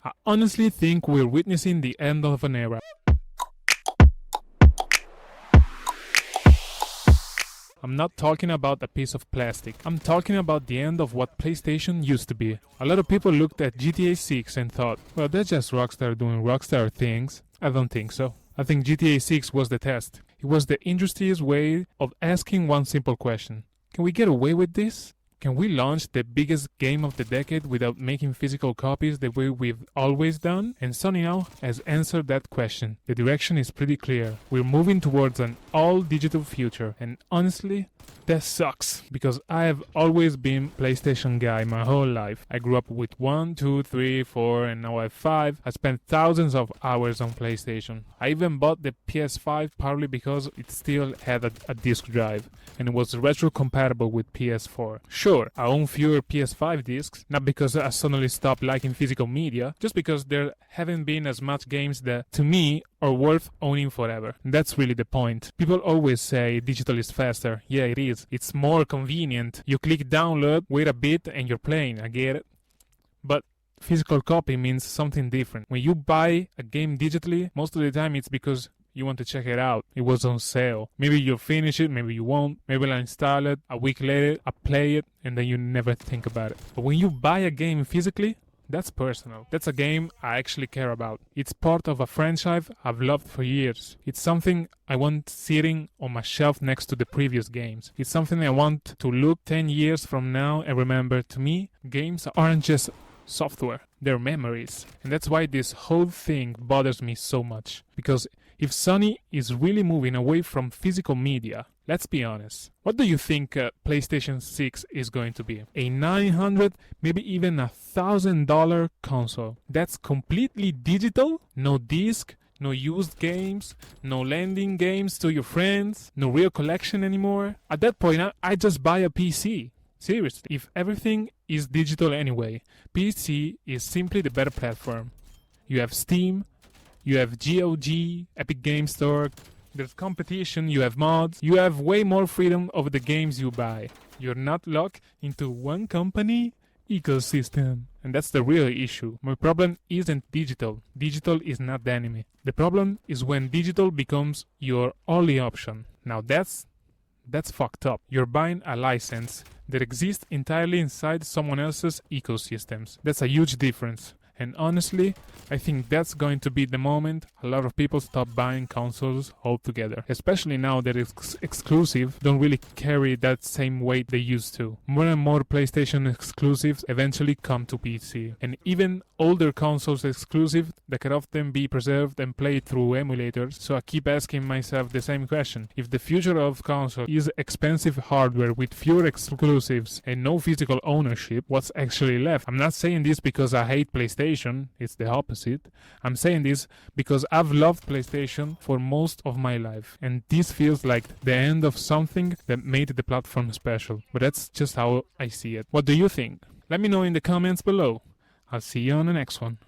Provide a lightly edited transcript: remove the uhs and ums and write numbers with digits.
I honestly think we're witnessing the end of an era. I'm not talking about a piece of plastic. I'm talking about the end of what PlayStation used to be. A lot of people looked at GTA 6 and thought, well, that's just Rockstar doing Rockstar things. I don't think so. I think GTA 6 was the test. It was the industry's way of asking one simple question. Can we get away with this? Can we launch the biggest game of the decade without making physical copies the way we've always done? And Sony now has answered that question. The direction is pretty clear. We're moving towards an all-digital future. And honestly, that sucks. Because I have always been PlayStation guy my whole life. I grew up with 1, 2, 3, 4, and now I have 5. I spent thousands of hours on PlayStation. I even bought the PS5 partly because it still had a disc drive. And it was retro-compatible with PS4. Sure, I own fewer PS5 discs, not because I suddenly stopped liking physical media, just because there haven't been as much games that, to me, are worth owning forever. And that's really the point. People always say digital is faster. Yeah, it is. It's more convenient. You click download, wait a bit, and you're playing. I get it. But physical copy means something different. When you buy a game digitally, most of the time it's because you want to check it out. It was on sale. Maybe you'll finish it, maybe you won't. Maybe I'll install it. A week later, I play it, and then you never think about it. But when you buy a game physically, that's personal. That's a game I actually care about. It's part of a franchise I've loved for years. It's something I want sitting on my shelf next to the previous games. It's something I want to look 10 years from now and remember. To me, games aren't just software. They're memories. And that's why this whole thing bothers me so much. Because if Sony is really moving away from physical media, let's be honest, what do you think PlayStation 6 is going to be? A $900, maybe even $1,000 console that's completely digital? No disc, no used games, no lending games to your friends, no real collection anymore? At that point, I just buy a PC. Seriously, if everything is digital anyway, PC is simply the better platform. You have Steam, you have GOG, Epic Game Store, there's competition, you have mods, you have way more freedom over the games you buy. You're not locked into one company ecosystem. And that's the real issue. My problem isn't digital. Digital is not the enemy. The problem is when digital becomes your only option. Now that's fucked up. You're buying a license that exists entirely inside someone else's ecosystems. That's a huge difference. And honestly, I think that's going to be the moment a lot of people stop buying consoles altogether. Especially now that exclusive don't really carry that same weight they used to. More and more PlayStation exclusives eventually come to PC. And even older consoles exclusive that can often be preserved and played through emulators. So I keep asking myself the same question. If the future of console is expensive hardware with fewer exclusives and no physical ownership, what's actually left? I'm not saying this because I hate PlayStation. It's the opposite. I'm saying this because I've loved PlayStation for most of my life, and this feels like the end of something that made the platform special. But that's just how I see it. What do you think? Let me know in the comments below. I'll see you on the next one.